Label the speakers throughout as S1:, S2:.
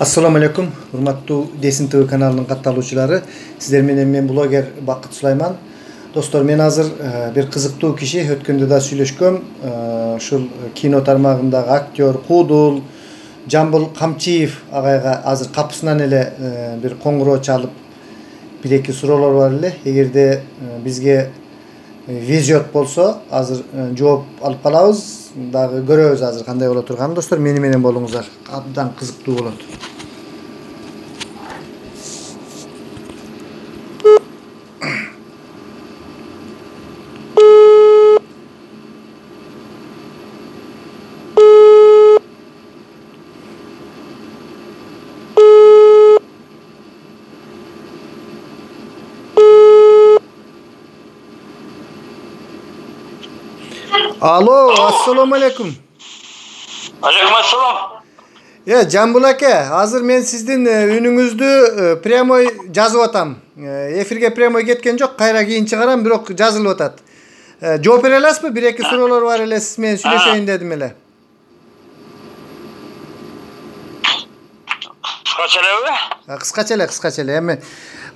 S1: Assalamu alaikum, hurmattуу Desin TV kanalının kattaloочулары. Sizler менен мен блогер Бакыт Сулайман. Достор, мен азыр bir кызыктуу киши, өткөндө да сүйлөшкөм. Ушул кино тармагындагы актер, куудул Жамбыл Камчиев агайга азыр капысынан эле bir коңгуроо чалып, бир-эки суроолор бар эле. Эгерде бизге везет болсо, азыр жооп алып калабыз. Дагы көрөбүз азыр кандай боло турганын. Достор, мени менен болуңуздар. Абдан кызыктуу болот. Alo, assalamu alaikum.
S2: Aleykümselam.
S1: Ya Jambul aka, hazır men sizdin үнүңүздү прямой жазып атам. Эфирге прямой кеткен жок, кайра кийин чыгарам, бирок жазылып атат. Жооп бере аласызбы? Бир-эки суроолор бар эле, сиз менен сүйлөшөйүн дедим эле. Кыскача эле. Эми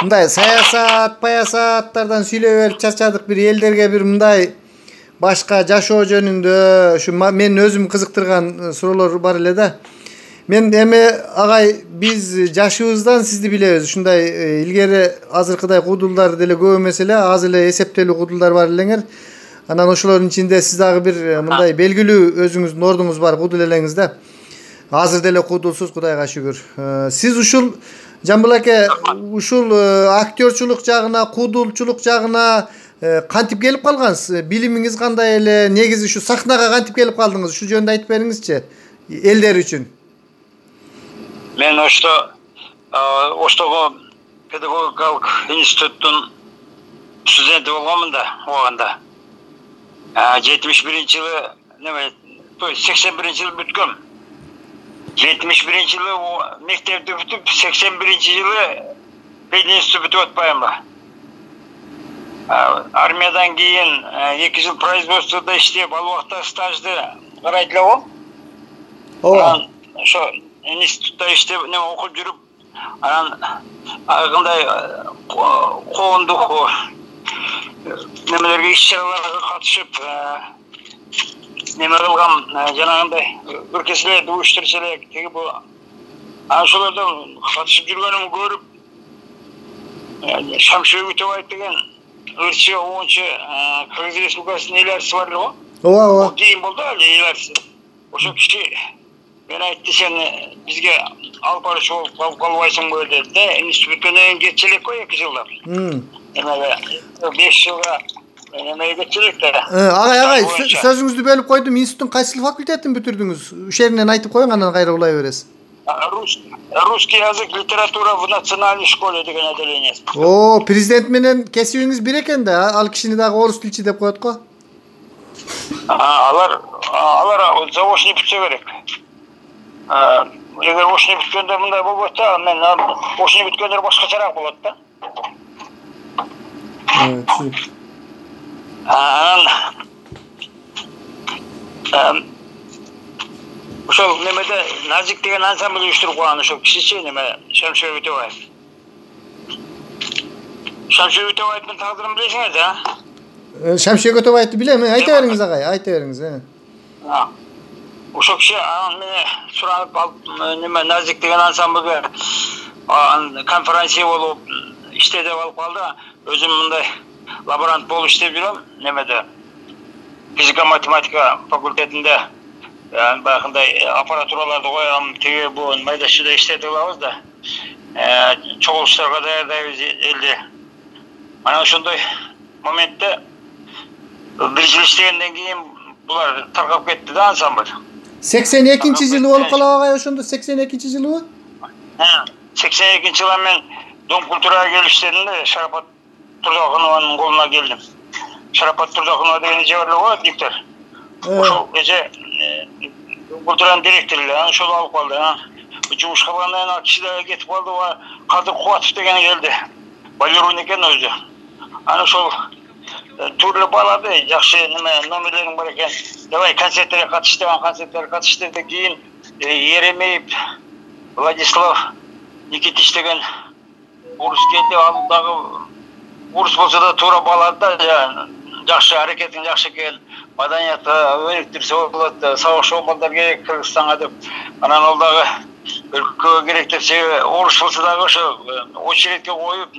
S1: мындай саясат, паясаттардан сүйлөп берип чарчадык, бир элдерге бир мындай башка жашоо жөнүндө ушу мен өзүм кызыктырган суроолор бар эле да. Мен эми агай биз жашыбыздан сизди билебиз. Ушундай илгери азыркыдай куудулдар деле көп эмес эле, аз эле эсептелүү куудулдар бар элеңер. Анан ошолордун ичинде сиз дагы бир мындай белгилүү өзүңүздүн ордуңуз бар, куудул элеңиз да. Азыр деле куудулсуз, Кудайга шүгүр. Сиз ушул Жамбыл ака, ушул актёрчулук жагына, куудулчулук жагына кантип келип калгансыз? Билимиңиз кандай эле? Негизи ушу сахнага кантип келип калдыңыз? Ушу жөнүндө айтып бериңизчи, элдер үчүн.
S2: Мен Оштогу педагогикалык институттун студенти болгонмун да, убагында. 71-жылы, то есть 81-жылы бүткөм. 71-жылы мектепти бүтүп, 81-жылы пединститутты бүтүп атпаймбы. Армиядан кийин 2 жыл производствода иштеп, ал убакта стажды карайт эле го. Анан ошо институтта иштеп, окуп жүрүп, анан кандай коомдук немелерге иш-чараларга катышып, неме кылгам, жанагындай өркөсүлөрдү уюштурчу элек, теги бул ошолордон катышып жүргөнүмдү көрүп, Шамши Өтөбаев деген ырчы, оңчу Кыргыз Республикасынын эл артисти бар эле го.
S1: Ооба.
S2: Кийин болду ал эл артисти. Ошо киши мен айтты, сен бизге алып баруучу болуп калбайсыңбы деди да. Институттан кетчү элек го 2 жылда. Эмеге 5 жылга эмеге кетчү элек да.
S1: Агай, сөзүңүздү бөлүп койдум. Институттун кайсы факультетин бүтүрдүңүз? Ушул жеринен айтып коюң, анан кайра улай бересиз.
S2: Русский язык, литература в национальной школе деген отделение.
S1: О, президент менен кесибиңиз бир экен да. Ал кишини дагы орус тилчи деп коет го.
S2: Алар заочный бүтсө керек. Эгер очный бүткөндөр мындай болбойт да, мен очный бүткөндөр башкачараак болот да. Ошол немеде Назик деген ансамбль уюштуруп койгон ошол кишичи неме Шамши Өтөбаев. Шамши Өтөбаевдин тагдырын билесиңер да?
S1: Шамши Өтөбаевди билем, айта бериңиз агай, айта бериңиз.
S2: Ошол киши мени суранып алып, неме Назик деген ансамблге конференция болуп иште деп алып калды. Өзүм мындай лаборант болуп иштеп жүрөм, немеде физика математика факультетинде. Баягындай аппаратураларды коям, теге бул майда-чүйдө иштетип алабыз да. Чогулуштарга даярдайбыз элди. Анан ошондой моментте бир жыл иштегенден кийин булар таркап кетти да, ансамбль.
S1: 82-жылы болуп калабы агай, ошондо 82-жылыбы?
S2: 82-жылы мен Дом культурага келип иштедим да, Шарапат Турдакунованын колуна келдим. Шарапат Турдакунова деген эже бар эле го, диктор. Ошол эже культуранын директору эле, ошол алып калды. Жумушка баргандан кийин киши да кетип калды, Кадыр Кубатов деген келди. Балерун экен өзү. Анан ошол түрлүү балады, жакшы номерлериң бар экен. Давай концерттерге катыш деген концерттерге катышты да кийин Еремеев Владислав Никитич деген орыс келді, ал дағы орыс болса да тура балады да, жақсы әрекетің жақсы екен, маданиятты өніктірсе болады, сауықшы болмалдар керек Кыргызстанға деп. Анан ол дағы өлкөге керек деп, орыс болса дағы очередке қойып,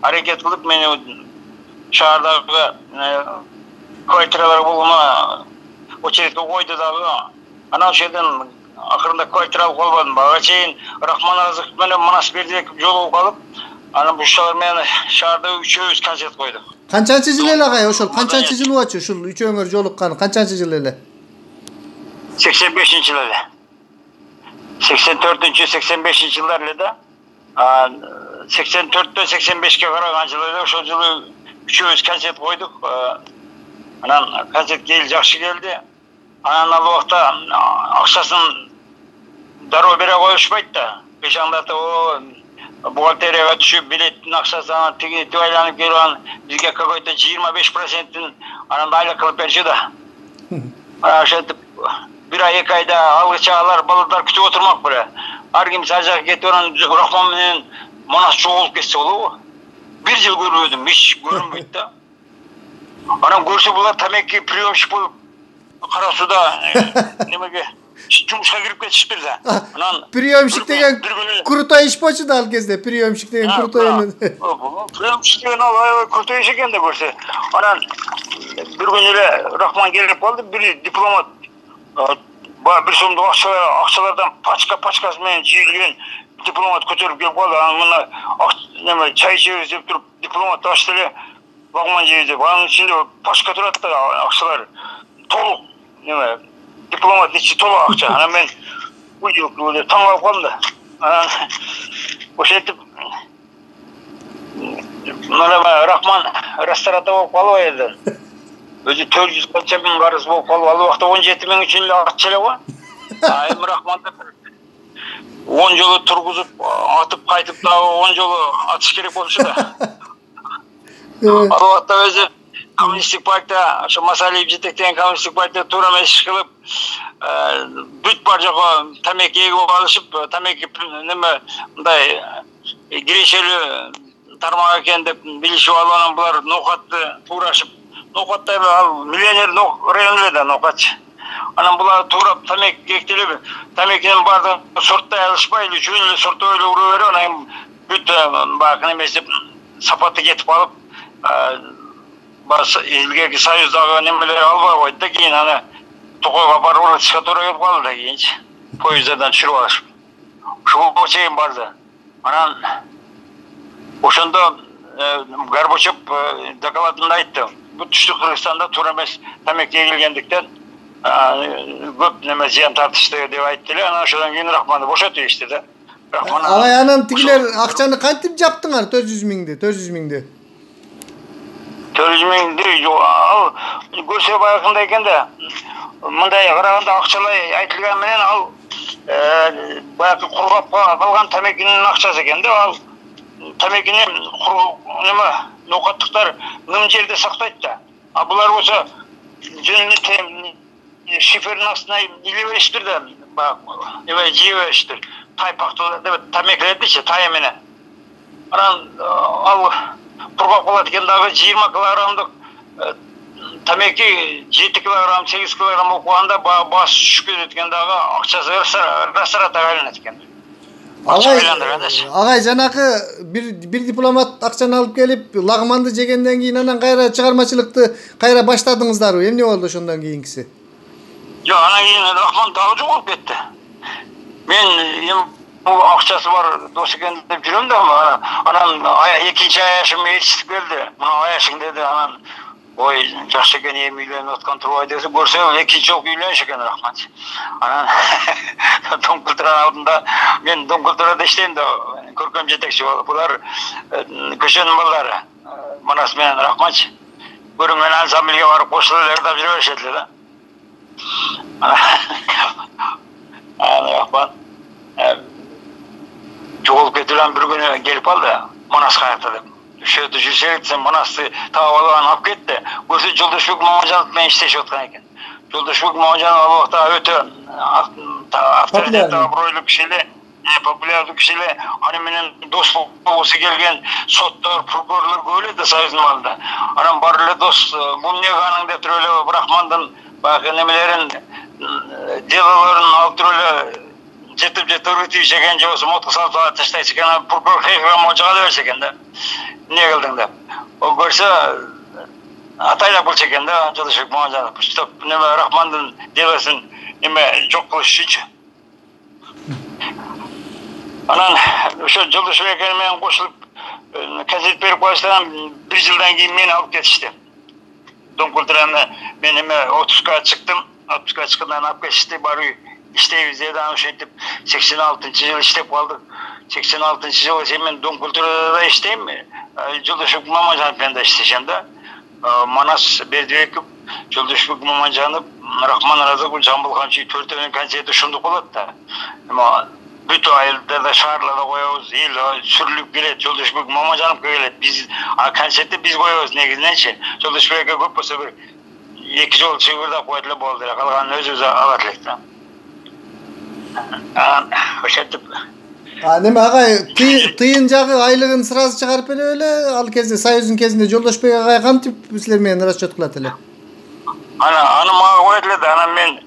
S2: әрекет қылып, мені шаардағы квартиралар болуына очередке қойды дағы. Анау жерден ақырында квартира алып қалбадым. Баға чейин Рахман Разықов менен Манасбердиев жолугуп калып, анан бушалар менен шаарда үчөөбүз концерт койдук.
S1: Канчанчы жыл эле агай, ошол канчанчы жыл болчу ушул үчөөңөр жолуккан? Канчанчы жыл эле?
S2: 85-жыл эле. 84-85 жылдар эле да. 84-төн 85-ке караган жылы эле ошол жылы үчөөбүз концерт койдук. Анан концерт жакшы келди. Анан ал убакта акчасын дароо бере коюшпайт да. Кышаңдатып, бухгалтерияга түшүп, билеттин акчасын тиги айланып келип, анан бизге какой-то 25%-ин анан айла кылып берчү да. Ошентип бир ай, 2 айда алгыча алар балдар күтүп отурмак беле. Ар ким сажак кетип, анан Рахман менен Манас чогулуп кетсе болобу? 1 жыл көрбөдүм, эч көрүнбөйт да. Анан көрсө булар тамеки приемщик болуп кара суда немеге жумушка кирип кетишиптир да. Анан
S1: приемщик деген крутой иш болчу да ал кезде. Приемщик деген крутой.
S2: Приемщик деген ал аябай крутой иш экен да көрсө. Анан бир күнү эле Рахман келип калды, бир дипломат бир сомдук акчалардан пачкасы менен жийилген дипломат көтөрүп келип калды. Анан мына неме чай ичебиз деп туруп дипломат ачты эле, лагман жейбиз деп. Анын ичинде пачка турат да, акчалар толук неме дипломат ичи толук акча. Анан мен таң калып калдым да. Анан ошентип мына Рахман ресторанда болуп калып эле. Өзү 400 канча миң карыз болуп калып, ал убакта 17 миң үчүн эле акча эле го. Эми Рахманды 10 жолу тургузуп, атып кайтып дагы 10 жолу атыш керек болчу да. Ал убакта өзү коммунисттик партия, ошо Масалиев жетектеген коммунисттик партия туура эмес иш кылып, бүт бар жака тамеки эгип алышып, тамеки неме мындай кирешелүү тармак экен деп билишип алып, анан булар ноокатты туурашып, ноокатта ал миллионер район эле да ноокатчы. Анан булар туурап тамеки кектелип, тамекинин баардыгын сорттой алышпай эле жөн эле сорттой эле ура берип, анан бүт баягы немеси деп сапаты кетип калып, илгерки союздагы немелер албай койду да, кийин аны Токойго барып урутушка туура келип калды да кийинчи. Поезддан түшүрүп алышып. Ошого чейин барды. Анан ошондо Горбачев докладында айтты. Бул түштүк Кыргызстанда туура эмес тамеки эгилгендиктен көп неме зыян тартышты деп айтты эле. Анан ошондон кийин Рахманды бошотуп ийишти да.
S1: Агай, анан тигилер акчаны кантип жаптыңар? 400 миңди.
S2: 400 миңди ал көрсө баягындай экен да. Мындай караганда акчалай айтылган менен ал баягы кургап калган тамекинин акчасы экен да. Ал тамекини неме ноокаттыктар ным жерде сактайт да. А булар болсо жөн шифердин астына иле беришиптир да. Баягы жей беришиптир. Тайпактуу деп тамекилердичи тай менен. Анан ал кургап калат экен дагы 20 килограммдык тамеки 7 килограмм, 8 килограмм болуп калганда баш түшүп кетет экен дагы, акчасы расаратага айланат экен.
S1: Агай, жанакы бир дипломат акчаны алып келип, лагманды жегенден кийин анан кайра чыгармачылыкты кайра баштадыңыздарбы? Эмне болду ошондон кийинкиси?
S2: Жок, анан кийин Рахман дагы жоголуп кетти. Мен акчасы бар дос экен деп жүрөм да, анан экинчи аяшым ээрчитип келди. Мына аяшың деди, анан ой, жакшы экен, эми үйлөнүп аткан турбай десе, көрсө экинчи жолу үйлөнүш экен Рахман. Анан Дом культуранын алдында, мен Дом культурада иштейм да, көркөм жетекчи болуп. Булар көчөнүн балдары, Манас менен Рахманчы. Көрүнгөн ансамбльге барып кошулуп эле ырдап жүрө беришет эле да. Анан Рахман жоголуп кетилген бир күнү келип калды, Манас каякта деп. Шөтү жүрсек десем, Манасты таап алган алып кетти. Көрсө Жолдошбек Мамажанов менен иштешип аткан экен. Жолдошбек Мамажанов ал убакта өтө авторитет, абройлуу киши эле. popülerdi kişiler hani benim dost olsa gelgen sotlar, prokurorlar böyle de sayızın malda. Anam barılı dost bu ne kanın da öyle bırakmandan bakın nemelerin delaların altı öyle jetip ötüyor çekence olsa motosal taştay çeken prokuror keyfem ocağa da verseken de ne kıldın da o görse atayla bul çeken de çalışıp muhacana stop neme Rahman'dan delasın neme çok kılıç hiç anan şu çalışmaya gelmeyen koşulup kaset verip koysadan bir yıldan кейін meni alıp ketişti. Don kulturanı benim 30'a çıktım. 60'a çıkından alıp ketişti. Bari işteyiz diye daha etip 86. yıl iştep kaldık. 86. yıl hemen Don kulturada da işteyim. Yoldaşık Mamacan'la da işleyeceğim de. Manas Berdivekip Yoldaşık Mamacan'ı Rahman Razıkul Cambulkançı 4 tane kansiyeti şunduk oladı da. Ama bütün aylarda da şarlarda koyuyoruz. Sürülüp gelet. Yoldaşık Mamacan'ım gelet. Biz kansiyeti biz koyuyoruz negizden için. Yoldaşık'a köp olsa bir 2 yol çevirde koyduğu boldu. Kalgan özümüze alatlıkta. Hoş ettim.
S1: Neme ağay tıyıncağı aylığın sırası çıkarıp öyle al kezde sayızın kezdinde Joldaş Bey ağay kan tip sizlerмен расчёткылат эле.
S2: Ana mağa koydular da ana men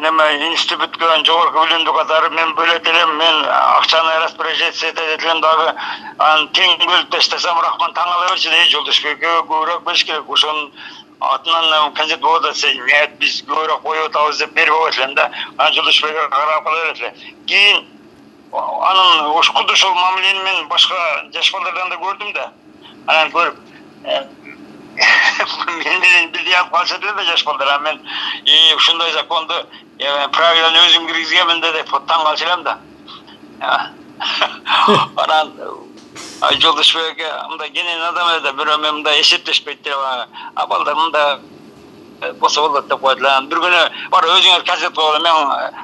S2: neme institutkan jogorku bilimdi katары men böletelim men akçаны распоряжаться edelim dağı an teң bölüp taştasam Rahman taňalıberçi de Joldaş Bey'e göbürök beş kerek ошонун атынан концерт болот нет биз көбүрөөк коюп атабыз деп берип койгон да анан Жолдош Бейге карап кала берет эле кийин анын ош кудушул мамилени мен башка жаш балдардан да көрдүм да анан көрүп мен менен бирдей алып калышат эле да жаш балдар анан мен ушундай законду правиланы өзүм киргизгенмин да деп таң калчу элем да анан Жолдош Бейге мындай кенен адам эле да бирөө мен мындай эсептешпейт деп балдар мында болсо болот деп койдулар. Бир күнү бар өзүңөр концерт коелу мен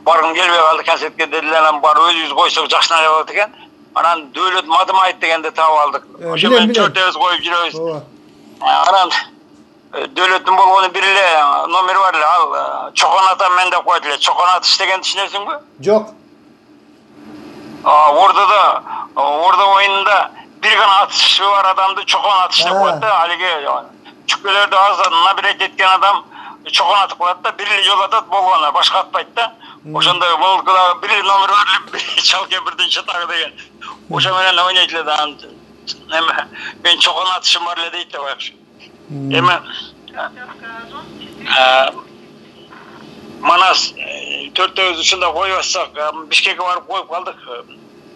S2: баргым келбей калды концертке дедилер. Анан бар өзүбүз койсок жакшына эле болот экен. Анан Дөөлөт Мадымайт дегенди таап алдык. Ошо менен төртөөбүз коюп жүрөбүз. Анан Дөөлөттүн болгону бир эле номер бар эле ал Чокон ата мен деп койду эле. Чокон ат иштегенди түшүнөсүңбү?
S1: Жок.
S2: Орда оюнунда bir gün atışı var adamdı çokon atışta koydu da haligi çükkelerde ağzına bir etken adam çokon atıp koydu da biri yol atat bolğana başka atpaydı da oşanda bolğada bir nomer var bir çalken birden çatak degen oşa menen oynaydılar da ben çokon atışım var le deydi de koymuş hemen Manas 4 dışında koyuyorsak Bişkek'e varıp koyup kaldık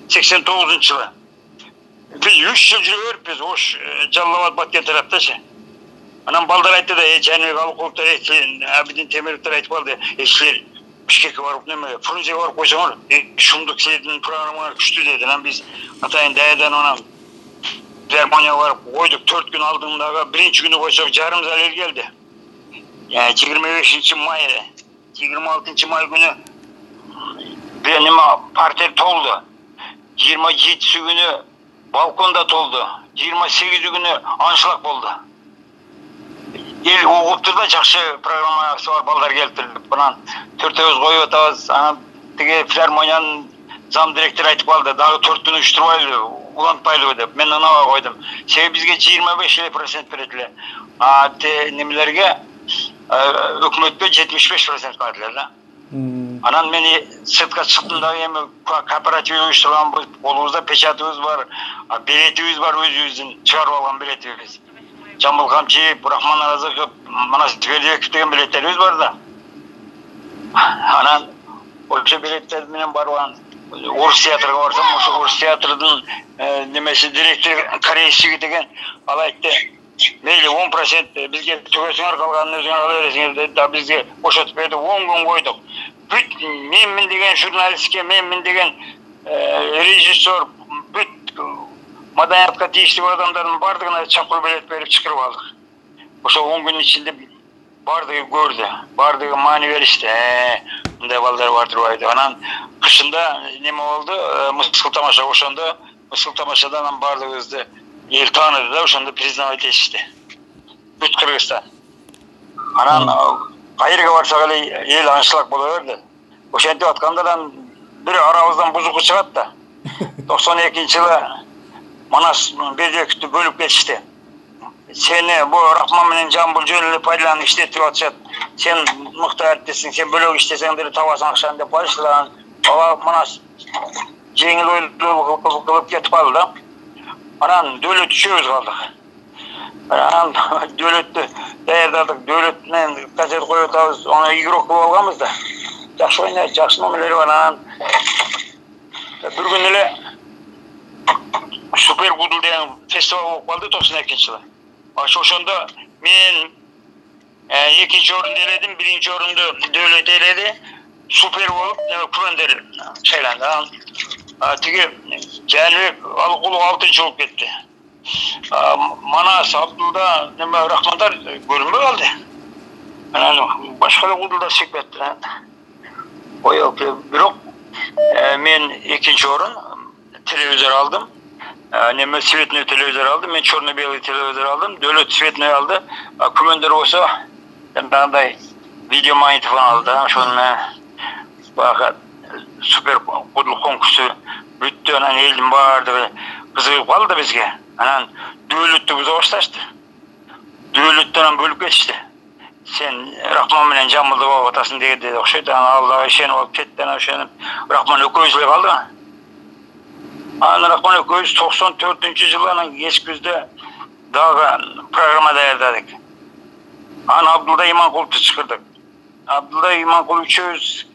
S2: 89. yılı. Biz 3 yıl жүрüp biz oş Жаллабад Баткен taraftaşı. Anam balдар aytты da Жәнібек Алықұловтар Абидин Темировтар айтып қалды. Силер Бишкекке барып неме Фрунзеге барып қойсаңдар, шумдық силердің программалар күшті деді. Анан біз атайын даядан анан Германияға барып қойдық 4 күн алдыңдағы бірінші күні қойсақ жарым зал ел келді. 25 май 26 май күні benim parter толды. 27 günü balkonda толды. 28 günü anşlak oldu. El oğuptur da жақсы программа var балдар келтіріліп. Бұнан 4-өз қойып атабыз. Анан тіге филармонияның зам директор айтып қалды. Дағы 4 күн ұштырбайлы, улантпайлы деп. Мен анава қойдым. Себебі бізге 25% беретілі. Немелерге өкіметке 75% қадылар да. Анан мени сыртқа шықтым да эми кооператив уюштурган колубузда печатыбыз бар, билетибиз бар, өзүбүздүн чыгарып алган билетибиз. Жамбыл Камчиев, Рахман Аразыков, Манас Твердиев деген билеттерибиз бар да. Анан ошо билеттер менен барган орус театрга барсам, ошо орус театрдын немеси директор корейский деген ал айтты. Мейли 10% бизге түгөсүңөр калганын өзүңөр ала бересиңер деди да бизге бошотуп берди 10 күн койдук. Бүт менмин деген журналистке, менмин деген режиссер, бүт маданиятка тийиштүү адамдардын бардыгына чакыруу билет берип чакырып алдык. Ошо 10 күн ичинде бардыгы көрдү, бардыгы маани беришти. Мындай балдар бар турбайбы. Анан кышында неме болду, Мыскыл тамаша ошондо, Мыскыл тамашадан бардыгыбызды ел тааныды да ошондо признавать этишти. Бүт Кыргызстан. Анан кайерге барсак эле эл анчлык боло берди. Ошентип аткандан biri arabızdan buzuqu çıgat da. 92-жылы Manas Bedekut'u bölüp geçti. Seni bu Rahman menen Jambul jönüne пайдаланып işletip atışat. Sen mıhtar әріптесің, sen bölük iştesеңдер табасың ақшаны деп барышылар. Ала Manas жеңіл ойлы кылып кетип калды да. Анан дөлөт үшөөбүз калдык. Анан дөлөттү даярдадык, дөлөттүнөн концерт коюп атабыз, аны игрок болуп алганбыз да. Жакшы ойнойт, жакшы номерлери бар. Анан bir gün эле Super Gudul деген фестиваль болуп калды 92-жылы. Ошондо мен экинчи орунду эледим, биринчи орунду Дөлөт эледи. Super болуп күмөндөр шайланды. Тиги Жаныбек Алыкулов 6-чы болуп кетти. Манас Абдулда неме Рахмандар көрүнбөй калды. Анан башка да Гудулдар чыгып кетти. Ой, бирок мен экинчи орун телевизор алдым. Неме цветной телевизор алдым. Мен черно-белый телевизор алдым. Дөлөт цветной алды. Күмөндөр болсо мындай видео магнитофон алды. Ошону мен бага супер Гудул конкурсу бүттү. Анан элдин баардыгы кызыгып калды бизге. Анан Дөлөттү буза башташты. Дөлөттөн бөлүп кетишти. Sen Rahman менен Жамбылды болуп атасың дегенде окшойт. Анан Аллага ишенип алып кетти. Анан ошентип Рахман экөөбүз эле калды. Анан Рахман экөөбүз 94-жылы анан кеч күздө дагы программа даярдадык. Анан Абдулда Иманкуловду чакырдык. Абдулда Иманкулов үчөөбүз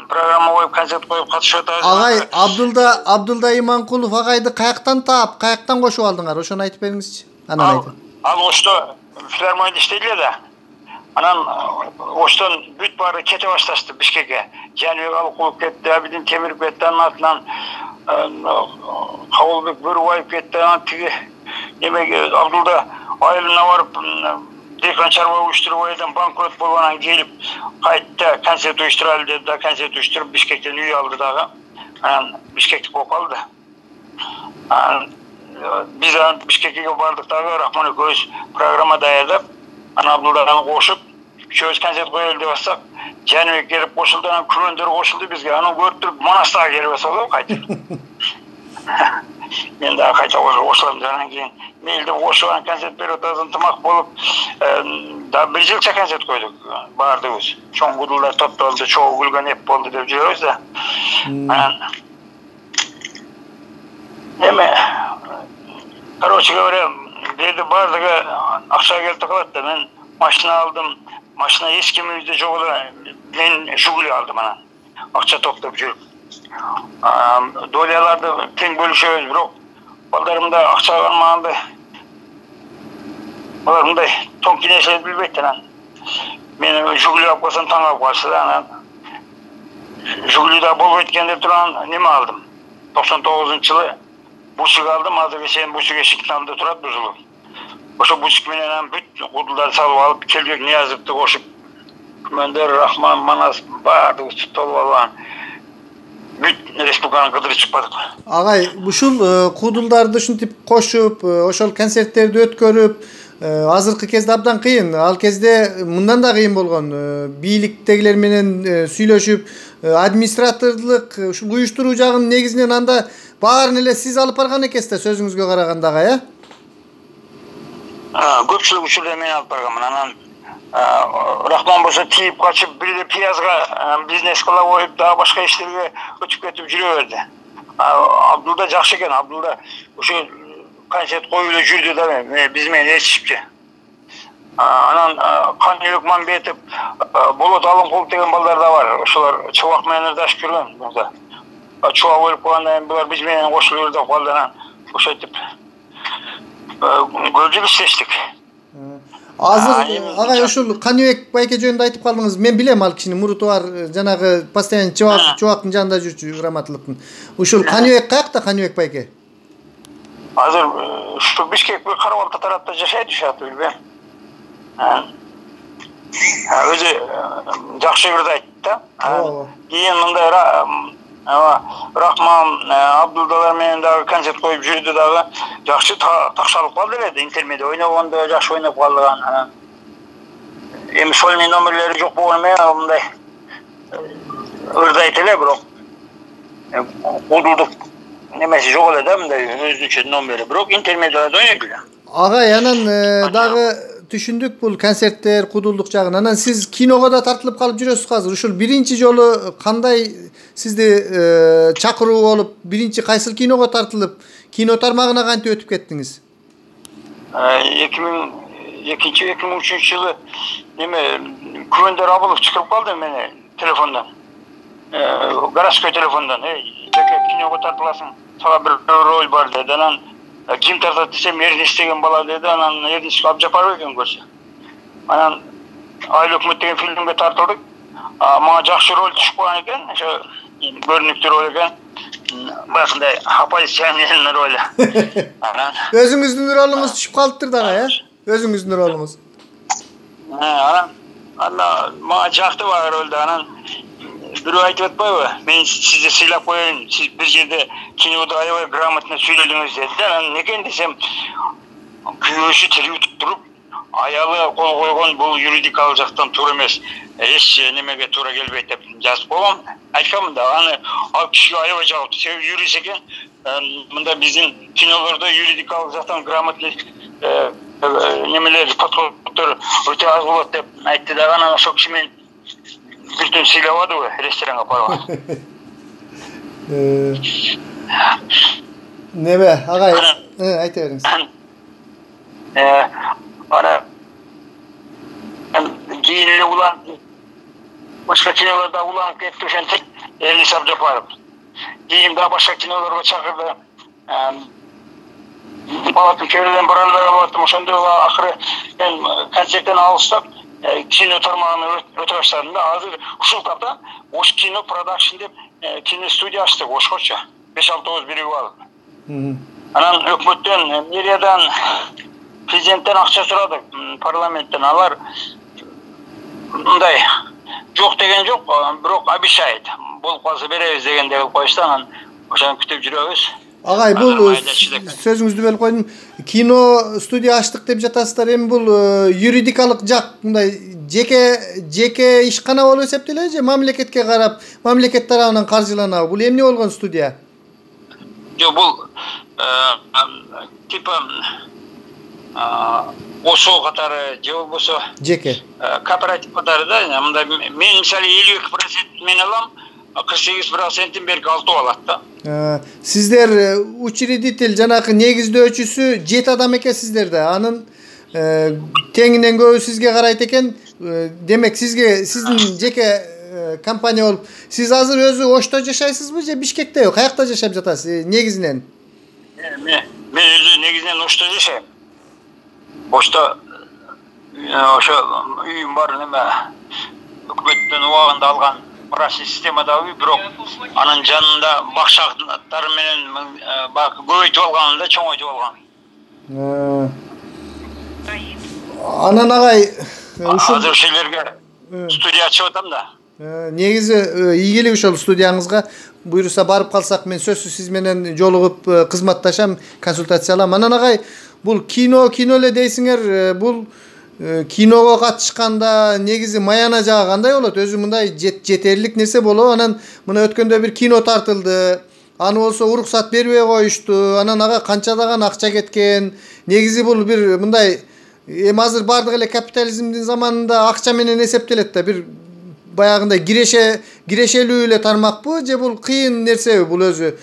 S2: программа коюп, концерт коюп катышып атабыз.
S1: Агай, Абдулда Иманкулов агайды каяктан таап, каяктан кошуп алдыңар? Ошону айтып бериңизчи. Анан айтып.
S2: Ал ошто филармонияда иштейди эле да. Анан оштон бүт баары кете башташты Бишкекке. Жаныбек Алыкулов кетти, Абидин Темиров кетти, анын артынан Кабылбек Бөрүбаев кетти. Анан тиги немеге Абдулда айылына барып Декан чарба уюштуруп айдан банкрот болуп анан келип кайтты, концерт уюштуралы деп да концерт уюштуруп Бишкектен үй алды дагы. Анан Бишкекти болуп калды. Анан биз Бишкекке бардык дагы Рахман экөөбүз программа даярдап, анан Абдулданы кошуп, үшөөбүз концерт коелу деп атсак, Жаныбек келип кошулду, анан күмөндөр кошулду бизге. Анан көрүп туруп Манастага келип атса кайтып. Мен дагы кайта кошулам деп анан кийин мейлде кошуп анан концерт берип атабыз, ынтымак болуп, да бир жылча концерт койдук баардыгыбыз. Чоң Гудулдар топтолду, чогуу күлгөн эп болду деп жүрөбүз да. Анан эме короче говоря, dedi bardыгы акча келтип калат да. Мен машина алдым. Машина эскимибизде жок эле. Мен Жигули алдым анан. Акча топтоп жүрүп. Доляларды тең бөлүшөбүз, бирок балдарымда акча калмаганды. Алар мындай тонкий нерселерди билбейт анан. Мен Жигули алып калсам таң калып калышты да. Анан Жигулида болбойт экен деп турган неме алдым. 99-жылы бусик алдым. Азыр сен бусик эшиктин алдында турат бузулуп. Ошо бусик менен бүт Гудулдарды салып алып, Келбек Ниязовду кошуп, күмөндөр Рахман, Манас баардыгы толуп алган. Бүт республиканы кыдырып чыкпадык.
S1: Агай, ушул Гудулдарды ушинтип кошуп, ошол концерттерди өткөрүп, азыркы кезде абдан кыйын. Ал кезде мындан да кыйын болгон. Бийликтегилер менен сүйлөшүп, администраторлук ушул уюштуруу жагын негизинен анда баарын эле сиз алып барган экенсиз да, сөзүңүзгө караганда, э?
S2: Көпчүлүк учурда мен алып барганмын. Анан Рахман болсо тийип качып, бирде пиязга бизнес кыла коюп, дагы башка иштерге өтүп кетип жүрө берди. Абдулда жакшы экен. Абдулда ошо концерт коюп эле жүрдү да, биз менен ээрчишипчи. Анан Каныбек Мамбетов, Болот Алымкулов деген балдар да бар. Ошолор чубак менен ырдашып жүргөн. Чубак өлүп калгандан кийин булар биз менен кошулуп ырдап калды. Анан ошентип көбү иштештик.
S1: Азыр агай ушул Каныбек байке жөнүндө айтып калдыңыз. Мен билем ал кишини, муруту бар, жанагы постоянно чубактын жанында жүрчү, грамоталыктын. Ушул Каныбек каякта, Каныбек байке?
S2: Азыр ушу Бишкекке карап алты тарапта жашайт, билбейм. Өзү жакшы ырдайт да. Кийин мындай Рахман, Абдулдалар менен дагы концерт коюп жүрдү дагы. Жакшы такшалып калды эле. Интермедиа ойногондо жакшы ойноп калган. Эми сольный номерлери жок болгону менен мындай ырдайт эле, бирок Kudurduk nemesi jok ele da mындай өзүнчө номери. Бирок интермедиада ойнойт эле.
S1: Агай, анан дагы түшүндүк бул концерттер, кудулдук жагын. Анан сиз киного да тартылып калып жүрөсүз азыр. Ушул биринчи жолу кандай сизди чакыруу болуп, биринчи кайсыл киного тартылып, кино тармагына кантип өтүп кеттиңиз?
S2: 2002-2003 жылы неме күбөндөр абылып чыгып калды мени телефондон. Городской телефондон. Жеке киного тартыласың, сага бир роль бар деди. Анан ким тартат десем, Эрнис деген бала деди. Анан Эрнис Абжапаров экен көрсө. Анан Айыл өкмөт деген фильмге тартылдык. Мага жакшы роль түшүп калган экен. Ошо көрүнүктүү роль экен. Башында оппозиционердин ролу. Анан
S1: Өзүңүздүн ролуңуз түшүп калыптыр дагы, Өзүңүздүн ролуңуз.
S2: Анан мага жакты бар ролду. Анан бирөө айтып атпайбы? Мен сизди сыйлап коеюн. Сиз бир жерде кинода аябай грамотно сүйлөдүңүз деди. Анан некен десем, күйөөсү тирип туруп, аялы кол койгон бул юридикалык жактан туура эмес. Эч немеге туура келбейт деп жазып койгом. Айткам да, аны ал кишиге аябай жагыпты. Себеби юрист экен. Мында биздин кинолордо юридикалык жактан грамотный немелер, подходдор өтө аз болот деп айтты да, анан ошол киши мен бир түн сыйлабадыбы ресторанга барган.
S1: Неме, агай, айта бериңиз.
S2: Ана кийин эле уланып, башка кинолордо уланып кетти ошентип, Эрнис Абжапаров. Кийин да башка кинолорго чакырды. Балатын көрүлгөн барандар болот. Ошондо акыры мен концерттен алыстап кино тармагына өтө баштадым да. Азыр ушул тапта Ош кино продакшн деп кино студия ачтык Ошкочо. 5-6 биригип алып. Анан өкмөттөн, мэриядан, президенттен акча сурадык, парламенттен. Алар мындай жок деген жок, бирок обещает. Болуп калса беребиз дегенде коюшту. Анан ошону күтүп жүрөбүз.
S1: Агай, бул сөзүңүздү бөлүп койдум. Кино студия ачтык деп жатасыздар. Эми бул юридикалык жак мындай жеке ишкана болуп эсептелеби же мамлекетке карап, мамлекет тарабынан каржыланабы? Бул эмне болгон студия?
S2: Жок, бул типа ошо катары же болбосо
S1: жеке
S2: кооператив катары да. Мындай мен мисалы 52% мен алам, 48%-ин берки алтоо алат да.
S1: Сиздер учредитель, жанакы негиздөөчүсү 7 адам экенсиздер да. Анын теңинен көбү сизге карайт экен. Демек сиздин жеке компания болуп, сиз азыр өзү Ошто жашайсызбы же Бишкекте? Каякта жашап жатасыз негизинен?
S2: Мен өзү негизинен Ошто жашайм. Ошто ошо үйүм бар, неме өкмөттөн убагында алган мураши системада үй, бирок анын жанында бакчалар менен көбөйтүп алган да, чоңойтуп алган.
S1: Анан агай,
S2: азыр ушулерге студия ачып атам да.
S1: Негизи ийгилик ошол студияңызга буйруса барып калсак, мен сөзсүз сиз менен жолугуп кызматташам, консультация алам. Анан агай, бул кино эле дейсиңер, бул киного катышканда негизи маяна жагы кандай болот? Өзү мындай жетерлик нерсе болобу? Анан мына өткөндө бир кино тартылды. Аны болсо уруксат бербей коюшту. Анан ага канчадаган акча кеткен. Негизи бул бир мындай эми азыр бардык эле капитализмдин заманында акча менен эсептелет да, бир баягындай кирешелүү эле тармакпы же бул кыйын нерсеби бул өзү?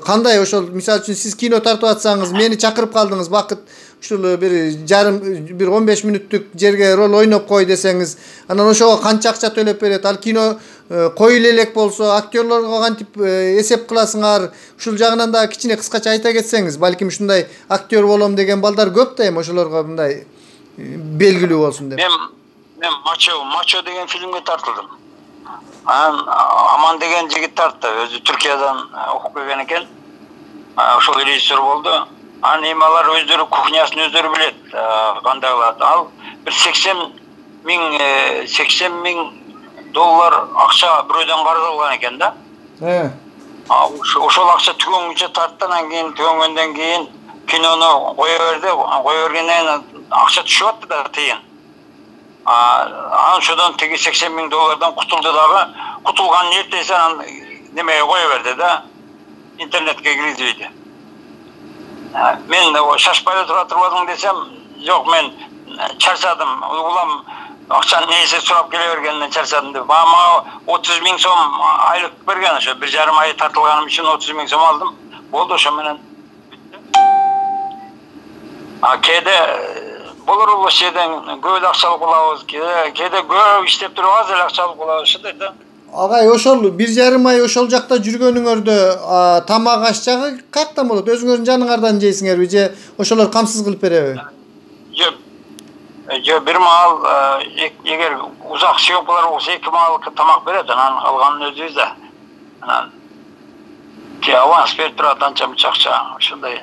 S1: Кандай ошол мисалы үчүн сиз кино тартып атсаңыз, мени чакырып калдыңыз, бакыт ушул бир 15 мүнөттүк жерге роль ойноп кой десеңиз, анан ошого канча акча төлөп берет? Ал кино коюлу элек болсо актерлорго кантип эсеп кыласыңар? Ушул жагынан да кичине кыскача айта кетсеңиз, балким ушундай актер болом деген балдар көп да, эми ошолорго мындай белгилүү болсун деп.
S2: Мен Мачо деген фильмге тартылдым. Аман деген жигит тартты. Өзү Түркиядан окуп келген экен. Ошол режиссер болду. Анан эми алар өздөрү кухнясын өздөрү билет. Кандай кылат? Ал бир 80 миң доллар акча бирөөдөн карыз алган экен да. Ошол акча түгөнгүчө тартты. Анан кийин түгөнгөндөн кийин кинону кое берди. Кое бергенден акча түшүп атты да, тыйын. Анан ошодон теги 80 миң доллардан кутулду дагы. Кутулганын эртеси анан nemeye koyuverdi de internetke girgizibeydi. Men o şaşpayda turatırbadım desem, yok men çarsadım. Ulan akşam neyse surap gelevergenden çarsadım deb. Ama 30.000 so'm aylık bergen, şu 1,5 ay tartılganym için 30.000 so'm aldım. Boldu şu menen. Kede bulur bu şeyden göl akçalık bulabız, kede göl işlep durabız, el akçalık bulabız şunday da.
S1: Agay oşol 1,5 ay oşol jakta жүргөнүңөрдө тамак ашчагы кактан болот? Өзүңөрдүн жаныңардан жейсиңерби же ошолор камсыз кылып береби?
S2: Yo bir mal eğer uzak şiyoplar olsa 2 mal tamak beredi, anan alganın özüyüz de. Anan ki avans berip turat ança mıçakça şunday.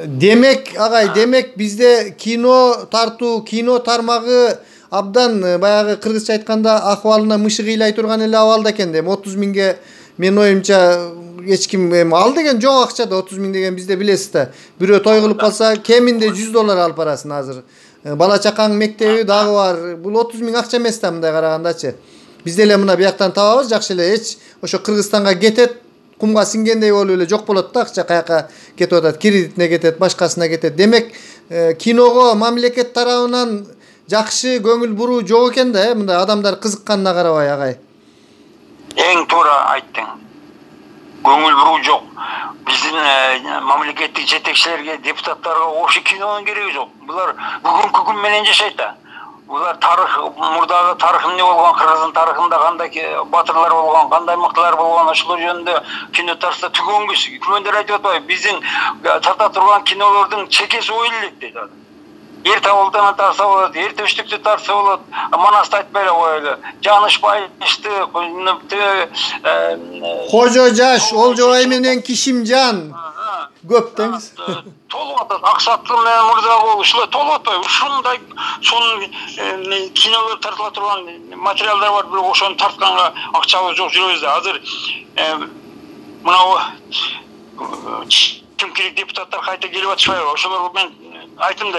S1: Demek agay, demek bizde kino тартуу, kino tarmagı abdan баягы кыргызча айтканда акыбалына мышы кыйлай турган эле абалда экен деп. 30.000ге мен оюмча эч ким ал деген жок акча да, 30.000 деген бизде билесиз да. Бирөө той кылып калса кеминде $100 алып барасың азыр. Бала чакаң мектеби дагы бар. Бул 30.000 акча эмес да мындай карагандачы. Бизде эле мына бияктан табабыз, жакшы эле эч ошо Кыргызстанга кетет, кумга сиңгендей болуп эле жок болот да акча, каяка кетип атат, кредитине кетет, башкасына кетет. Демек киного мамлекет тарабынан жакшы көңүл буруу жок экен да, мындай адамдар кызыкканына карабай агай.
S2: Эң туура айттың. Көңүл буруу жок. Биздин мамлекеттик жетекчилерге, депутаттарга ошо кинонун кереги жок. Булар бүгүнкү күн менен жашайт да. Булар тарых, мурдагы тарых эмне болгон, Кыргыздын тарыхында кандай батырлар болгон, кандай мыктылар болгон, ошолор жөнүндө кино тарса түгөнгүс. Күмөндөр айтып атпайбы, биздин тарта турган кинолордун чекеси ой элек дейт. Эрте Олтаны тарса болот, эрте Үчтүктү тарса болот, Манасты айтпай эле коелу. Жанышбайышты,
S1: Кожо Жаш, Олжобай менен Кишимжан көп деңиз.
S2: Толуп атат, Аксатлы менен Мырзагул ушулар толуп атпайбы? Ушундай сонун кинолор тартыла турган материалдар бар, бирок ошону тартканга акчабыз жок жүрөбүз да. Азыр мына ким керек депутаттар кайта келип атышпайбы? Ошолорго мен айттым да,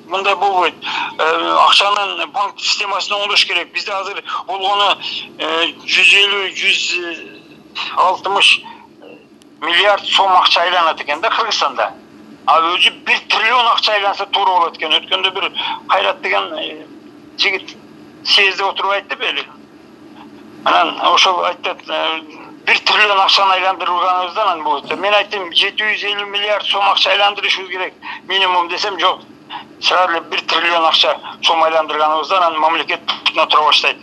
S2: мындай болбойт. Акчанын банк системасын оңдош керек. Бизде азыр болгону 150-160 миллиард сом акча айланат экен да Кыргызстанда. Ал өзү 1 триллион акча айланса туура болот экен. Өткөндө бир Кайрат деген жигит съезде отуруп айтты беле. Анан ошол айтты 1 триллион акчаны айландырганыбыздан болот. Мен айттым 750 миллиард сом акча айландырышыбыз керек. Минимум десем жок. Сразу 1 триллион акча сом айландырганыбыздан мамлекет тура баштайт.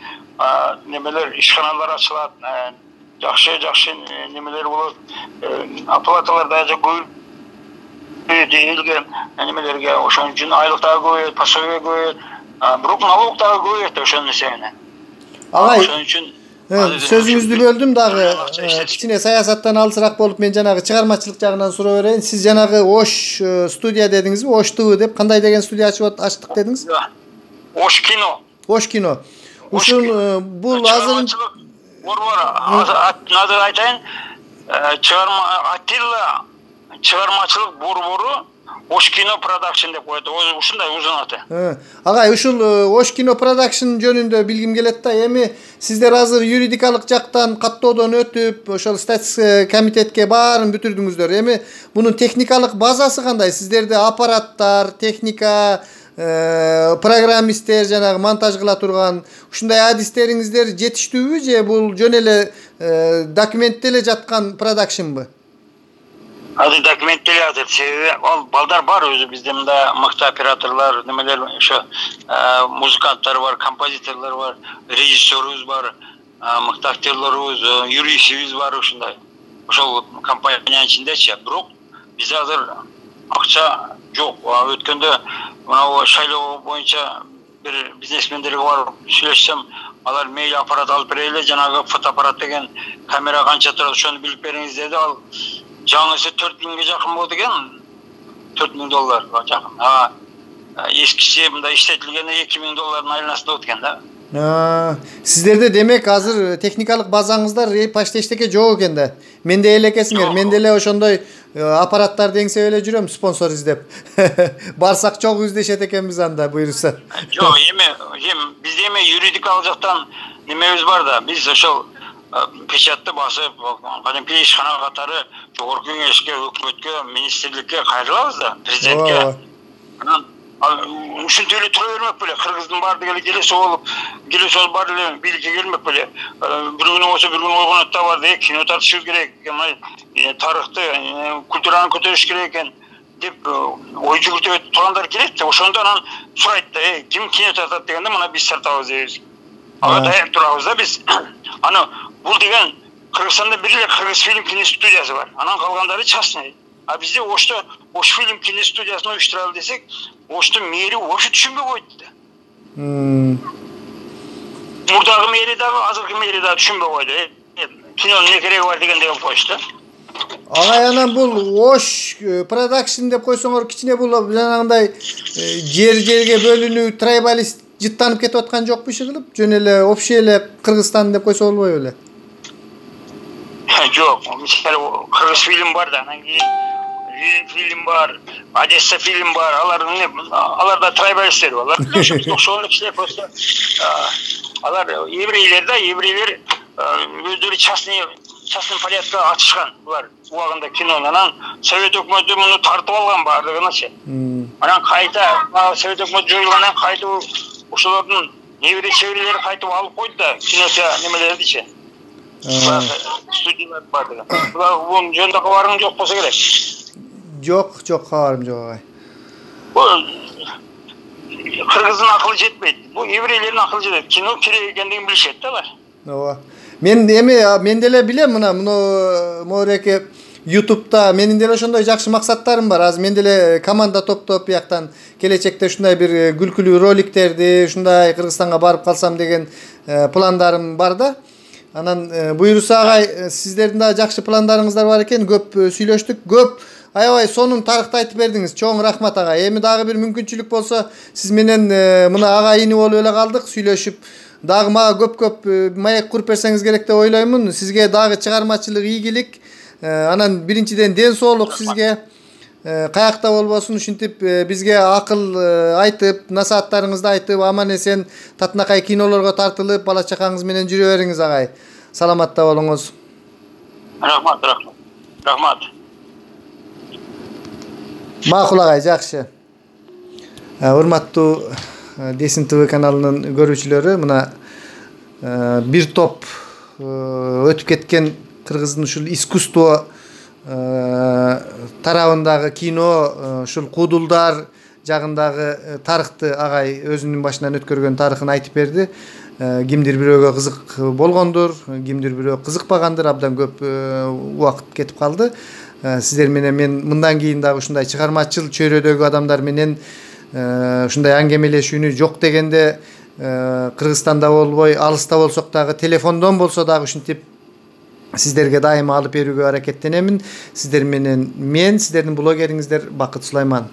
S2: Немелер, ишканалар ачылат, жакшы немелер болот. Оплаталар дагы көп элге немелерге, ошон үчүн айлык дагы көбөйөт, пособие көбөйөт. Бирок налог дагы көбөйөт ошонун эсебинен.
S1: Агай, ошон үчүн сөзүңүздү бөлдүм дагы. Кичине саясаттан алысыраак болуп мен жанагы чыгармачылык жагынан суроо берейин. Сиз жанагы Ош студия дедиңизби? Ош ТВ деп кандай деген студия ачтык дедиңиз?
S2: Ош кино.
S1: Ош кино. Ушун бул азыр
S2: назар айтайын, чыгармачылык борбору Ош кино продакшн деп коет. Ушундай узун аты.
S1: Агай, ушул Ош кино продакшн жөнүндө билгим келет да. Эми сиздер азыр юридикалык жактан каттоодон өтүп, ошол статистика комитетке баарын бүтүрдүңүздөр. Эми бунун техникалык базасы кандай? Сиздерде аппараттар, техника, программисттер, жанагы монтаж кыла турган ушундай адистериңиздер жетиштүүбү же бул жөн эле документте эле жаткан продакшнбы?
S2: Азыр документте эле жатат. Себеби ал балдар бар өзү бизде мында мыкты операторлор, немелер, ошо музыканттар бар, композиторлор бар, режиссерубуз бар, мыкты актерлорубуз, юристибиз бар ушундай. Ошол компаниянын ичиндечи. Бирок бизде азыр акча жок. Өткөндө мына шайлоо боюнча бир бизнесмендерге барып сүйлөшсөм, алар мейли аппарат алып берели, жанагы фотоаппарат деген камера канча турат, ошону билип бериңиз деди. Ал жаңысы 4.000-ге жакын болду экен. $4.000 жакын. Эскиси мындай иштетилгени $2.000 айланасында болот экен да.
S1: Сиздерде демек азыр техникалык базаңыздар почти эчтеке жок экен да. Менде эле экенсиңер. Менде эле ошондой аппараттарды эңсеп эле жүрөм спонсор издеп. Барсак чогуу издешет экенбиз анда буйрса.
S2: Жок, эми бизде юридикалык жактан немебиз бар да. Биз ошол печатты басып, кадимки ишкана катары жогорку кеңешке, өкмөткө, министрликке кайрылабыз да, президентке. Анан ушинтип эле тура бермек беле, кыргыздын баардыгы эле келеси болуп баары эле бийликке келмек беле. Бир күнү болсо бир күн ойгонотта бар деп, кино тартышыбыз керек экен, тарыхты, культураны көтөрүш керек экен деп ой жүгүртүп тургандар келет. Ошондо анан сурайт да, ким кино тартат дегенде мына биз тартабыз дейбиз. Ага даяр турабыз да биз. Аны бул деген Кыргызстанда бир эле Кыргыз фильм киностудиясы бар. Анан калгандары частный. А бизде Ошто Ош фильм киностудиясын уюштуралы десек, Ошто мэри Ошу түшүнбөй койду да. Мурдагы мэри дагы, азыркы мэри дагы түшүнбөй койду. Кинонун эмне кереги бар дегендей болуп коюшту.
S1: Агай, анан бул Ош продакшн деп койсоңор, кичине бул жанагындай жерге бөлүнүү, трайбалист жыттанып кетип аткан жокпу иши кылып? Жөн эле общий эле Кыргызстан деп койсо болбойбу эле?
S2: Жок, мисалы Кыргыз фильм бар да, анан кийин фильм бар, Одесса фильм бар, аларда трайбалисттер бар. Алар ошол кишилер просто алар еврейлер өздөрү частный порядка ачышкан булар убагында кинону. Анан Совет өкмөтү муну тартып алган баардыгыначы. Анан кайта Совет өкмөтү жоюлгандан кайта ошолордун чеберлери кайтып алып койду да кинода немелердичи. Студиялар бар деген. Бул жөнүндө кабарың жок болсо керек.
S1: Жок, кабарым жок агай.
S2: Бул Кыргыздын акылы жетпейт. Бул еврейлердин акылы жетет. Кино керек экендигин билишет да алар.
S1: Ооба. Мен деле билем мына Мореке YouTube'да менин деле ошондой жакшы максаттарым бар. Азыр мен деле команда топтоп бияктан келечекте ушундай бир күлкүлүү роликтерди, ушундай Кыргызстанга барып калсам деген пландарым бар да. Анан буйруса агай, сиздердин да жакшы пландарыңыздар бар экен, көп сүйлөштүк, көп аябай сонун тарыхты айтып бердиңиз. Чоң рахмат агай. Эми дагы бир мүмкүнчүлүк болсо сиз менен мына агай ини болуп эле калдык, сүйлөшүп, дагы мага көп маек куруп берсеңиз керек деп ойлоймун. Сизге дагы чыгармачылык, ийгилик, анан биринчиден ден соолук сизге, каякта болбосун, ушинтип бизге акыл айтып, насааттарыңызды айтып, аман эсен татынакай кинолорго тартылып, бала чакаңыз менен жүрө бериңиз агай. Саламатта болуңуз.
S2: Рахмат.
S1: Макул агай, жакшы. Урматтуу Десин ТВ каналынын көрүүчүлөрү, мына бир топ өтүп кеткен Кыргыздын ушул искусство тарабындагы кино, ушул куудулдар жагындагы тарыхты агай өзүнүн башынан өткөргөн тарыхын айтып берди. Кимдир бирөөгө кызык болгондур, кимдир бирөө кызыкпагандыр, абдан көп убакыт кетип калды. Сиздер менен мен мындан кийин дагы ушундай чыгармачыл чөйрөдөгү адамдар менен ушундай аңгемелешүүнү жок дегенде Кыргызстанда болбой, алыста болсок дагы, телефондон болсо дагы ушинтип сиздерге дайыма алып берүүгө аракеттенемин. Сиздер менен мен, сиздердин блогериңиздер Бакыт Сулайман.